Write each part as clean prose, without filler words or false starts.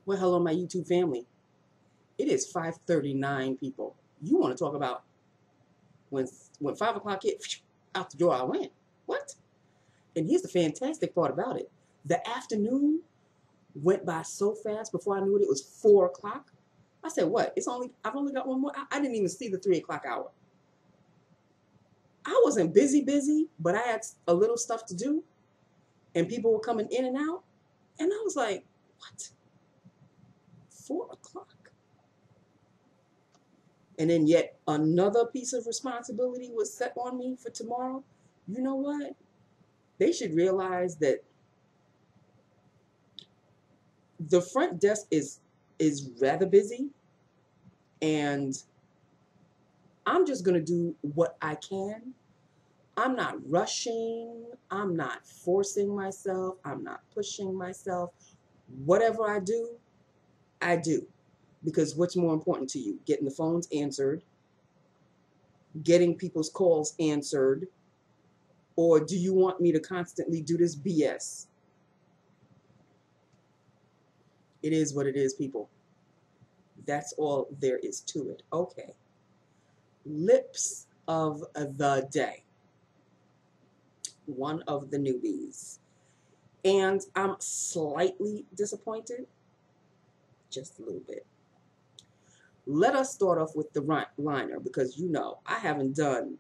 Well, hello, my YouTube family. It is 5:39, people. You want to talk about when 5 o'clock hit, out the door I went. What? And here's the fantastic part about it. The afternoon went by so fast before I knew it was 4 o'clock. I said, what? I've only got one more. I didn't even see the 3 o'clock hour. I wasn't busy, but I had a little stuff to do, and people were coming in and out. And I was like, what? 4 o'clock? And then yet another piece of responsibility was set on me for tomorrow. You know what? They should realize that the front desk is rather busy, and I'm just going to do what I can. I'm not rushing. I'm not forcing myself. I'm not pushing myself. Whatever I do, I do. Because what's more important to you? Getting the phones answered, getting people's calls answered, or do you want me to constantly do this BS? It is what it is, people. That's all there is to it. Okay. Lips of the day. One of the newbies. And I'm slightly disappointed. Just a little bit. Let us start off with the liner, because you know I haven't done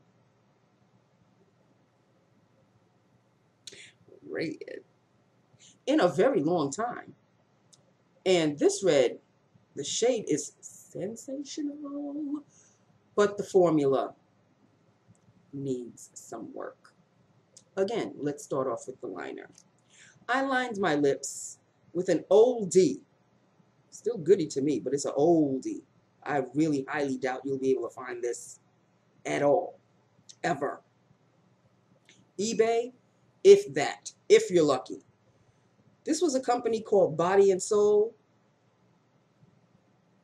red in a very long time. And this red, the shade is sensational, but the formula needs some work. Again, let's start off with the liner. I lined my lips with an oldie. Still goodie to me, but it's an oldie. I really highly doubt you'll be able to find this at all, ever. eBay, if that, if you're lucky. This was a company called Body and Soul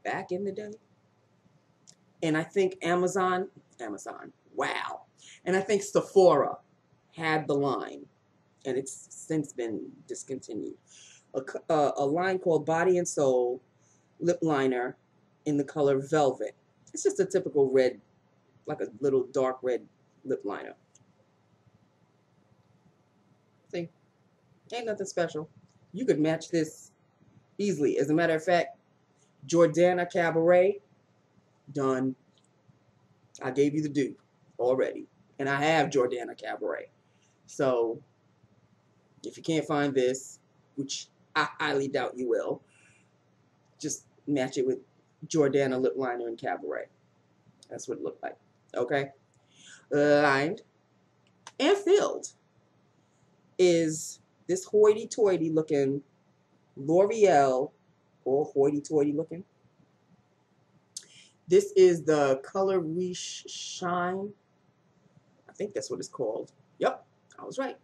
back in the day. And I think Amazon, wow. And I think Sephora had the line, and it's since been discontinued. A line called Body and Soul lip liner in the color Velvet. It's just a typical red, like a little dark red lip liner. See, ain't nothing special. You could match this easily. As a matter of fact, Jordana Cabaret, done. I gave you the dupe already. And I have Jordana Cabaret. So, if you can't find this, which I highly doubt you will, just match it with Jordana lip liner and Cabaret. That's what it looked like. Okay? Lined and filled is this hoity-toity looking L'Oreal, or hoity-toity looking. This is the color Riche Shine. I think that's what it's called. Yep, I was right.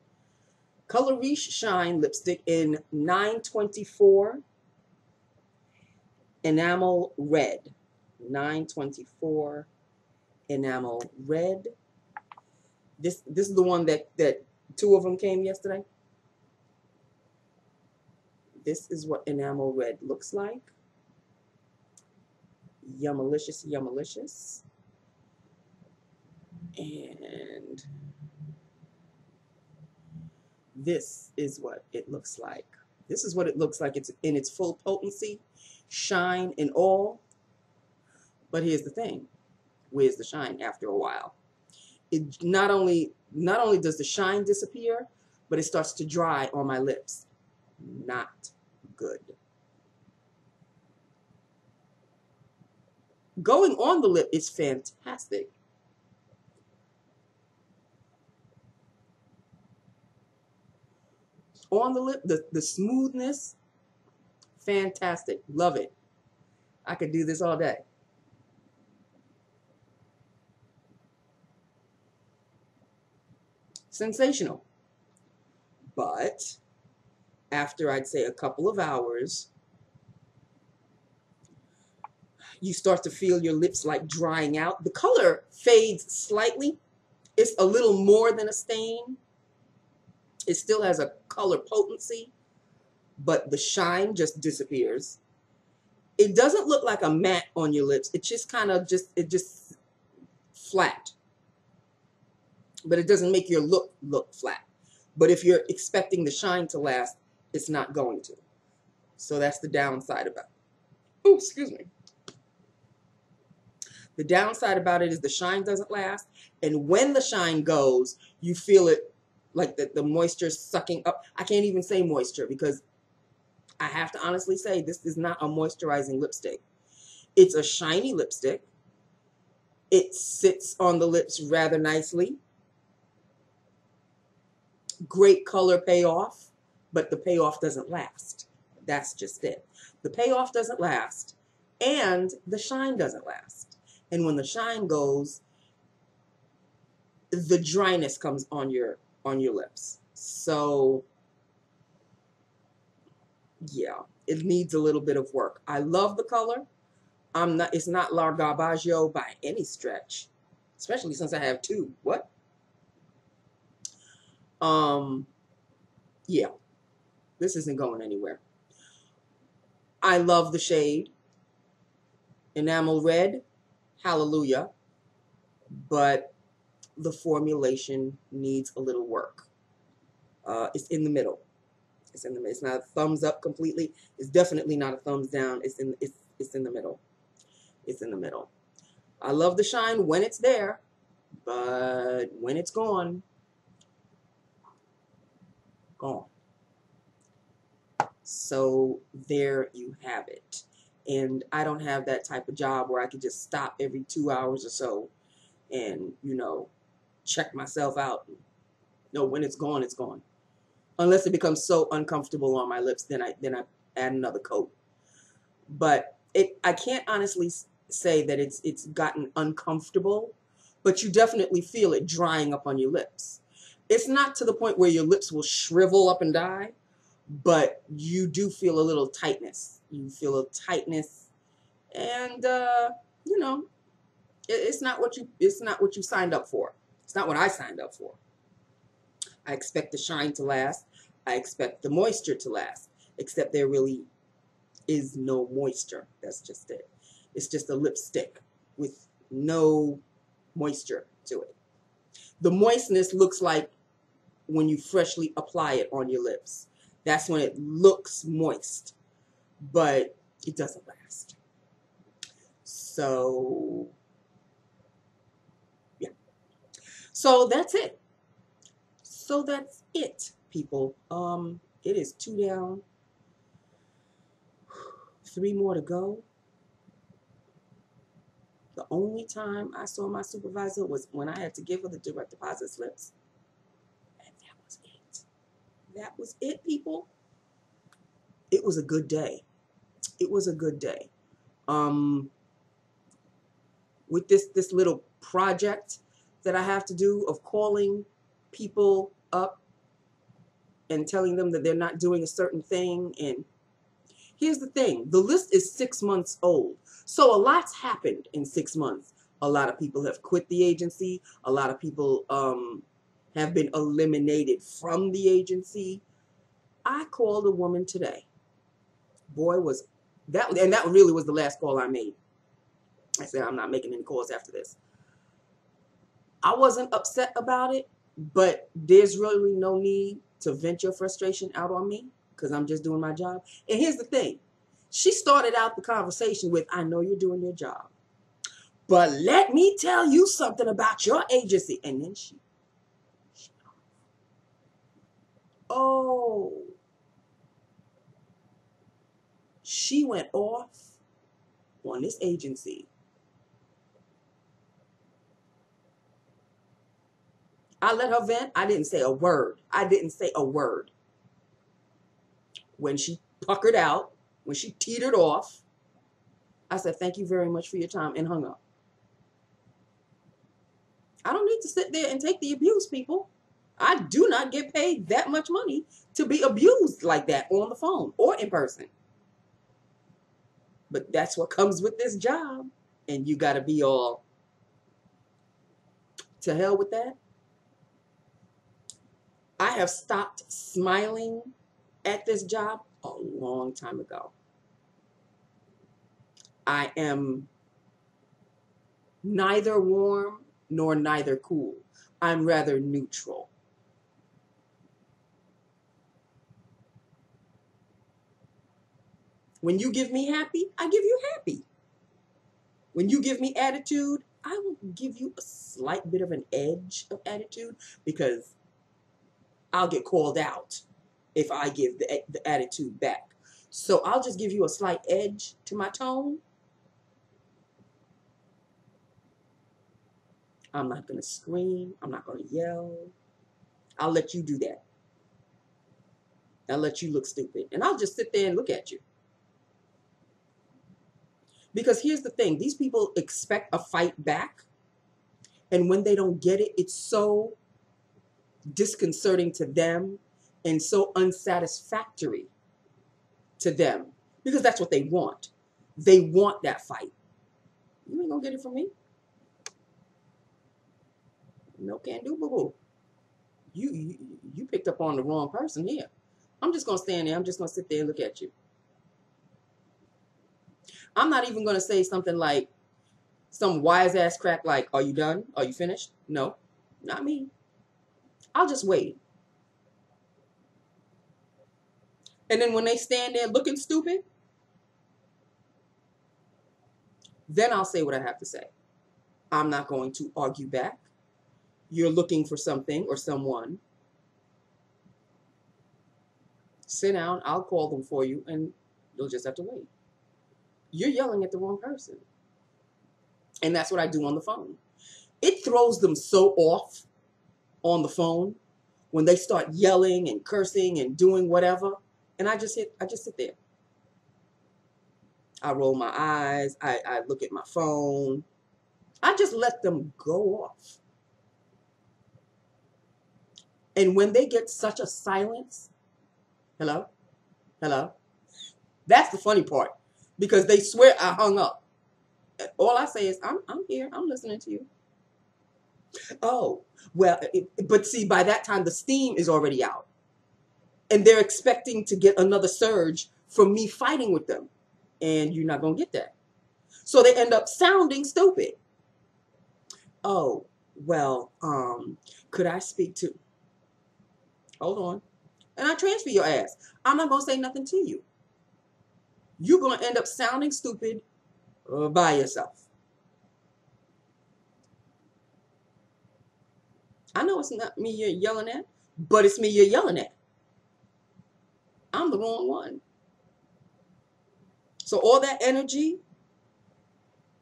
Color Riche Shine lipstick in 924 Enamel Red. 924 Enamel Red. This is the one that two of them came yesterday. This is what Enamel Red looks like. Yummalicious, yummalicious. And this is what it looks like. This is what it looks like. It's in its full potency, shine and all. But here's the thing. Where's the shine after a while? It not only does the shine disappear, but it starts to dry on my lips. Not good. Going on the lip is fantastic. On the lip, the smoothness, fantastic. Love it. I could do this all day. Sensational. But after, I'd say, a couple of hours, you start to feel your lips like drying out. The color fades slightly. It's a little more than a stain. It still has a color potency, but the shine just disappears. it doesn't look like a matte on your lips. It's just kind of just flat. But it doesn't make your look flat. But if you're expecting the shine to last, it's not going to. So that's the downside about it. Oh, excuse me. The downside about it is the shine doesn't last. And when the shine goes, you feel it like the moisture sucking up. I can't even say moisture because I have to honestly say this is not a moisturizing lipstick. It's a shiny lipstick. It sits on the lips rather nicely. Great color payoff, but the payoff doesn't last. That's just it. The payoff doesn't last, and the shine doesn't last. And when the shine goes, the dryness comes on your lips. So yeah, it needs a little bit of work. I love the color. It's not La Garbaggio by any stretch, especially since I have two. What? Yeah, this isn't going anywhere. I love the shade. Enamel Red, hallelujah. But the formulation needs a little work. It's in the middle. It's in the middle. It's not a thumbs up completely. It's definitely not a thumbs down. It's in the middle. It's in the middle. I love the shine when it's there, but when it's gone, gone. So there you have it. And I don't have that type of job where I could just stop every 2 hours or so and, you know, check myself out. No, when it's gone, it's gone. Unless it becomes so uncomfortable on my lips, then I add another coat. But I can't honestly say that it's gotten uncomfortable, but you definitely feel it drying up on your lips. It's not to the point where your lips will shrivel up and die, but you do feel a little tightness. You feel a tightness, and you know, it's not what you signed up for. It's not what I signed up for. I expect the shine to last. I expect the moisture to last, except there really is no moisture. That's just it. It's just a lipstick with no moisture to it. The moistness looks like when you freshly apply it on your lips. That's when it looks moist, but it doesn't last. So, yeah. So that's it. So that's it, people. It is 2 down, 3 more to go. The only time I saw my supervisor was when I had to give her the direct deposit slips. And that was it. That was it, people. It was a good day. It was a good day. With this little project that I have to do of calling people up and telling them that they're not doing a certain thing. And here's the thing. The list is 6 months old. So a lot's happened in 6 months. A lot of people have quit the agency. A lot of people have been eliminated from the agency. I called a woman today. Boy, was that, and that really was the last call I made. I said, I'm not making any calls after this. I wasn't upset about it, but there's really no need to vent your frustration out on me because I'm just doing my job. And here's the thing. She started out the conversation with, I know you're doing your job, but let me tell you something about your agency. And then she went off on this agency. I let her vent. I didn't say a word. I didn't say a word. When she puckered out, when she teetered off, I said, thank you very much for your time, and hung up. I don't need to sit there and take the abuse, people. I do not get paid that much money to be abused like that on the phone or in person. But that's what comes with this job. And you got to be all, to hell with that. I have stopped smiling at this job a long time ago. I am neither warm nor neither cool. I'm rather neutral. When you give me happy, I give you happy. When you give me attitude, I will give you a slight bit of an edge of attitude because I'll get called out if I give the attitude back. So I'll just give you a slight edge to my tone. I'm not going to scream. I'm not going to yell. I'll let you do that. I'll let you look stupid. And I'll just sit there and look at you. Because here's the thing. These people expect a fight back. And when they don't get it, it's so disconcerting to them and so unsatisfactory to them. Because that's what they want. They want that fight. You ain't going to get it from me. No, can't do, boo-boo. You picked up on the wrong person here. I'm just going to stand there. I'm just going to sit there and look at you. I'm not even going to say something like some wise ass crap like, are you done? Are you finished? No, not me. I'll just wait. And then when they stand there looking stupid, then I'll say what I have to say. I'm not going to argue back. You're looking for something or someone. Sit down. I'll call them for you and you'll just have to wait. You're yelling at the wrong person. And that's what I do on the phone. It throws them so off on the phone when they start yelling and cursing and doing whatever. And I just sit there. I roll my eyes. I look at my phone. I just let them go off. And when they get such a silence, hello, hello, that's the funny part. Because they swear I hung up. All I say is, I'm here. I'm listening to you. Oh, well, but see, by that time, the steam is already out. And they're expecting to get another surge from me fighting with them. And you're not going to get that. So they end up sounding stupid. Oh, well, could I speak to... Hold on. And I transfer your ass. I'm not going to say nothing to you. You're going to end up sounding stupid by yourself. I know it's not me you're yelling at, but it's me you're yelling at. I'm the wrong one. So all that energy,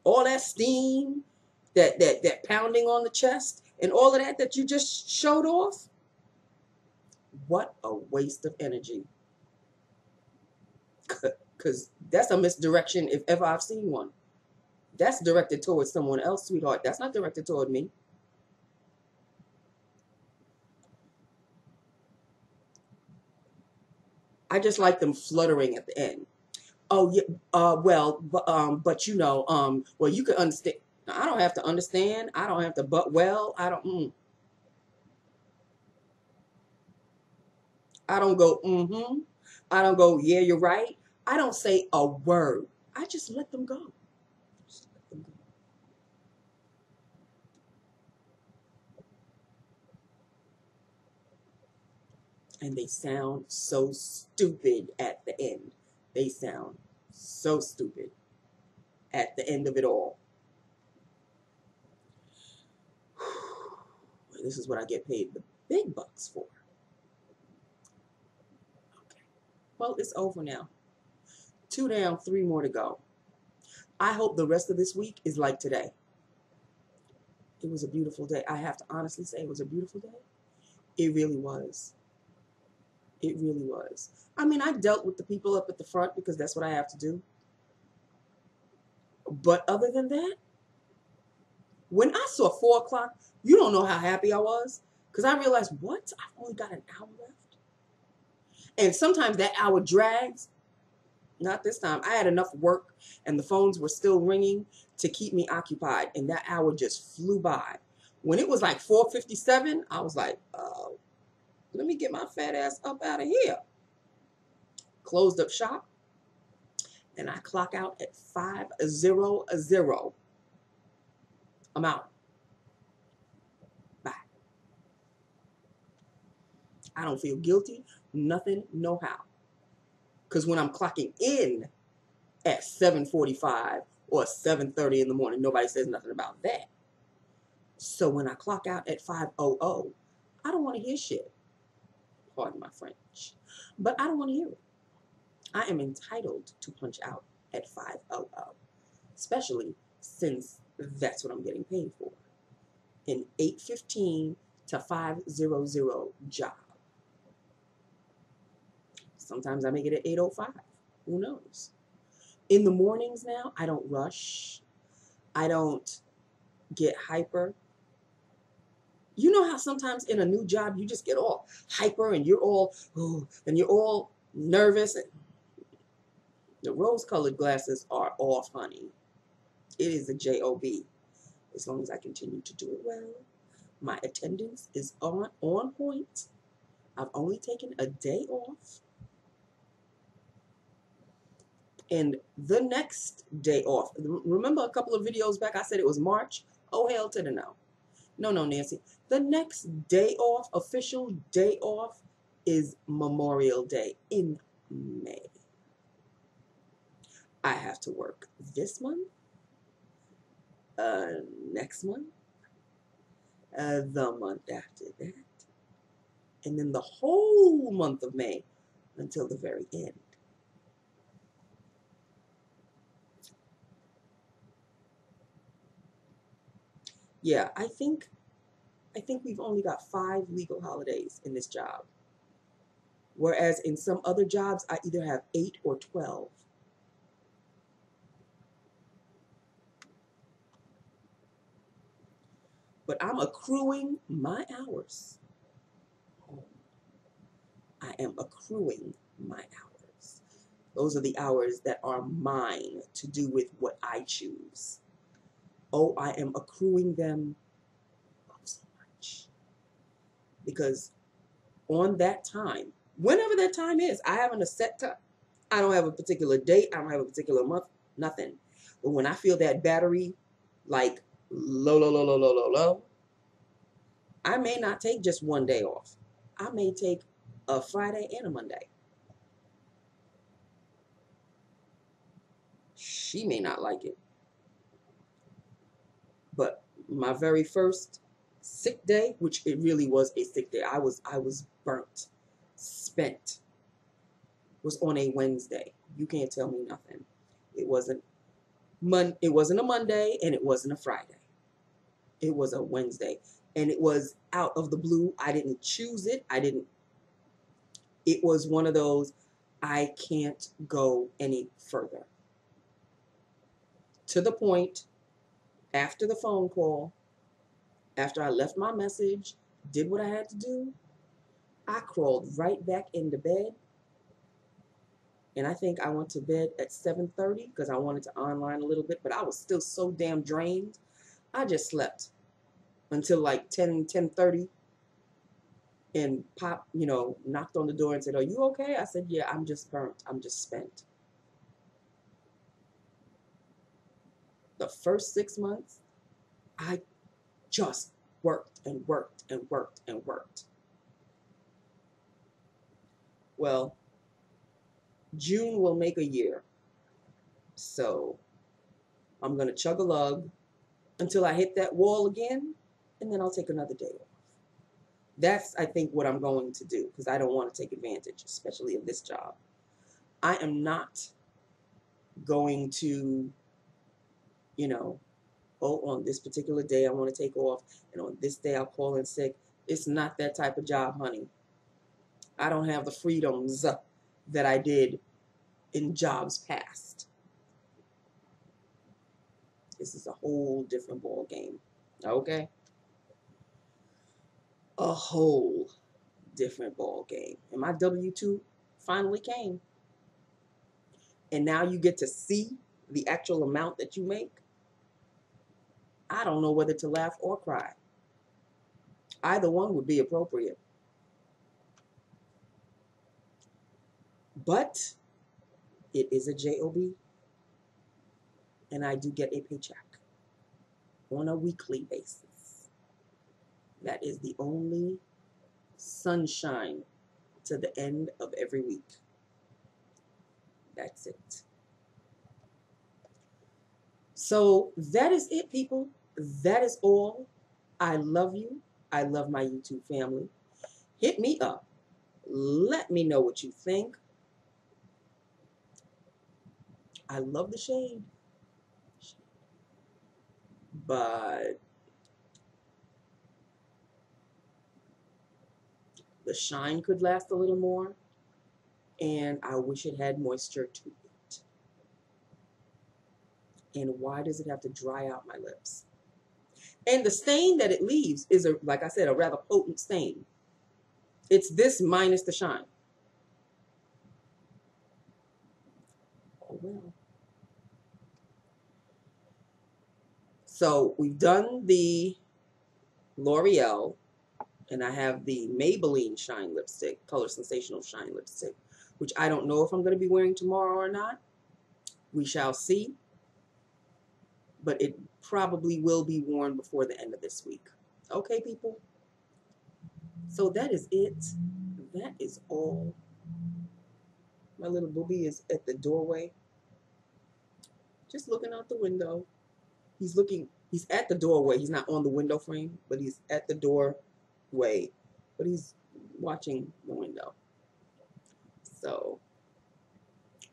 all that steam, that pounding on the chest, and all of that you just showed off, what a waste of energy. Because that's a misdirection if ever I've seen one. That's directed towards someone else, sweetheart. That's not directed toward me. I just like them fluttering at the end. Oh, yeah, well, but you know, well, you can understand. I don't have to understand. I don't have to, but well, I don't go, mm-hmm. I don't go, yeah, you're right. I don't say a word. I just let them go. And they sound so stupid at the end. They sound so stupid at the end of it all. This is what I get paid the big bucks for. Okay. Well, it's over now. 2 down, 3 more to go. I hope the rest of this week is like today. It was a beautiful day. I have to honestly say it was a beautiful day. It really was. It really was. I mean, I dealt with the people up at the front because that's what I have to do. But other than that, when I saw 4 o'clock, you don't know how happy I was. Because I realized, what? I've only got an hour left. And sometimes that hour drags. Not this time. I had enough work and the phones were still ringing to keep me occupied. And that hour just flew by. When it was like 4:57, I was like, oh, let me get my fat ass up out of here. Closed up shop. and I clock out at 5:00, I'm out. Bye. I don't feel guilty, nothing, no how. Because when I'm clocking in at 7:45 or 7:30 in the morning, nobody says nothing about that. So when I clock out at 5:00, I don't want to hear shit. Pardon my French. But I don't want to hear it. I am entitled to punch out at 5:00, especially since that's what I'm getting paid for. An 8:15 to 5:00 job. Sometimes I make it at 8:05. Who knows? In the mornings now, I don't rush. I don't get hyper. You know how sometimes in a new job you just get all hyper and you're all, oh, and you're all nervous. The rose-colored glasses are off, honey. It is a job. As long as I continue to do it well. My attendance is on point. I've only taken a day off. And the next day off, remember a couple of videos back I said it was March? Oh, hell to the no. No, Nancy. The next day off, official day off, is Memorial Day in May. I have to work this month, next month, the month after that, and then the whole month of May until the very end. Yeah, I think we've only got 5 legal holidays in this job. Whereas in some other jobs, I either have 8 or 12. But I'm accruing my hours. I am accruing my hours. Those are the hours that are mine to do with what I choose. Oh, I am accruing them so much. Because on that time, whenever that time is, I haven't a set time. I don't have a particular date. I don't have a particular month. Nothing. But when I feel that battery, like low, I may not take just one day off. I may take a Friday and a Monday. She may not like it. But my very first sick day, which it really was a sick day, I was burnt, spent, was on a Wednesday. You can't tell me nothing. It wasn't a Monday and it wasn't a Friday. It was a Wednesday. And it was out of the blue. I didn't choose it. It was one of those, I can't go any further. To the point, after the phone call, after I left my message, did what I had to do, I crawled right back into bed. And I think I went to bed at 7:30 because I wanted to online a little bit, but I was still so damn drained. I just slept until like 10:30 and Pop, knocked on the door and said, "Are you okay?" I said, "Yeah, I'm just burnt. I'm just spent." The first 6 months, I just worked and worked and worked and worked. Well, June will make a year. So I'm going to chug a lug until I hit that wall again, and then I'll take another day off. That's, I think, what I'm going to do, because I don't want to take advantage, especially of this job. I am not going to, on this particular day I want to take off, and on this day I'll call in sick. It's not that type of job, honey. I don't have the freedoms that I did in jobs past. This is a whole different ball game, okay? A whole different ball game. And my W-2 finally came. And now you get to see the actual amount that you make. I don't know whether to laugh or cry. Either one would be appropriate. But it is a job. and I do get a paycheck on a weekly basis. That is the only sunshine to the end of every week. That's it. So that is it, people. That is all. I love you. I love my YouTube family. Hit me up. Let me know what you think. I love the shade, but the shine could last a little more, and I wish it had moisture to it. And why does it have to dry out my lips? And the stain that it leaves is, like I said, a rather potent stain. It's this minus the shine. Oh, well. So we've done the L'Oreal, and I have the Maybelline Shine Lipstick, Color Sensational Shine Lipstick, which I don't know if I'm going to be wearing tomorrow or not. We shall see. But it probably will be worn before the end of this week. Okay, people? So that is it. That is all. My little booby is at the doorway, just looking out the window. He's at the doorway. He's not on the window frame, but he's at the doorway. But he's watching the window. So,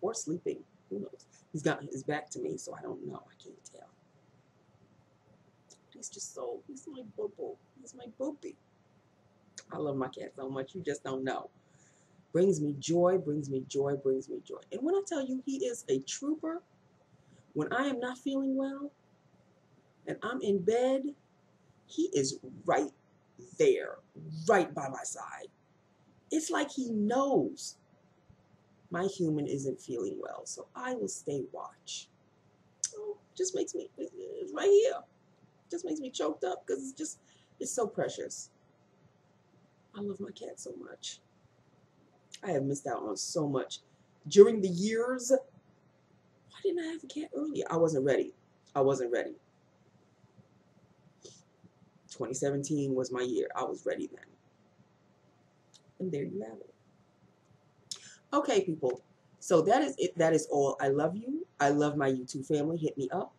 or sleeping. Who knows? He's got his back to me, so I don't know. I can't tell. He's my boo-boo. He's my boopy. I love my cat so much, you just don't know. Brings me joy, brings me joy, brings me joy. And when I tell you he is a trooper, when I am not feeling well and I'm in bed, he is right there, right by my side. It's like he knows my human isn't feeling well, so I will stay watch. Oh, just makes me, it's right here. Just makes me choked up because it's so precious. I love my cat so much. I have missed out on so much. During the years, why didn't I have a cat earlier? I wasn't ready. I wasn't ready. 2017 was my year. I was ready then. And there you have it. Okay, people. So that is it. That is all. I love you. I love my YouTube family. Hit me up.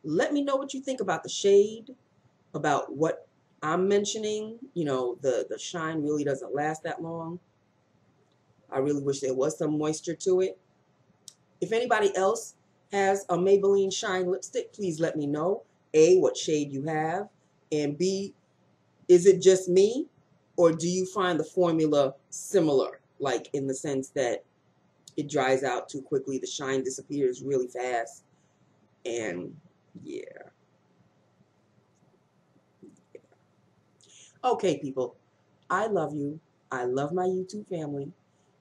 Let me know what you think about the shade, about what I'm mentioning. You know, the shine really doesn't last that long. I really wish there was some moisture to it. If anybody else has a Maybelline Shine lipstick, please let me know. A, what shade you have, and B, is it just me, or do you find the formula similar, like in the sense that it dries out too quickly, the shine disappears really fast, and yeah. Okay, people, I love you. I love my YouTube family.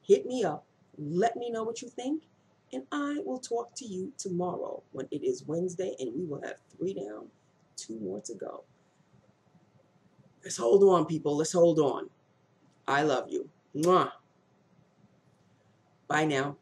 Hit me up. Let me know what you think. And I will talk to you tomorrow when it is Wednesday and we will have 3 down, 2 more to go. Let's hold on, people. Let's hold on. I love you. Mwah. Bye now.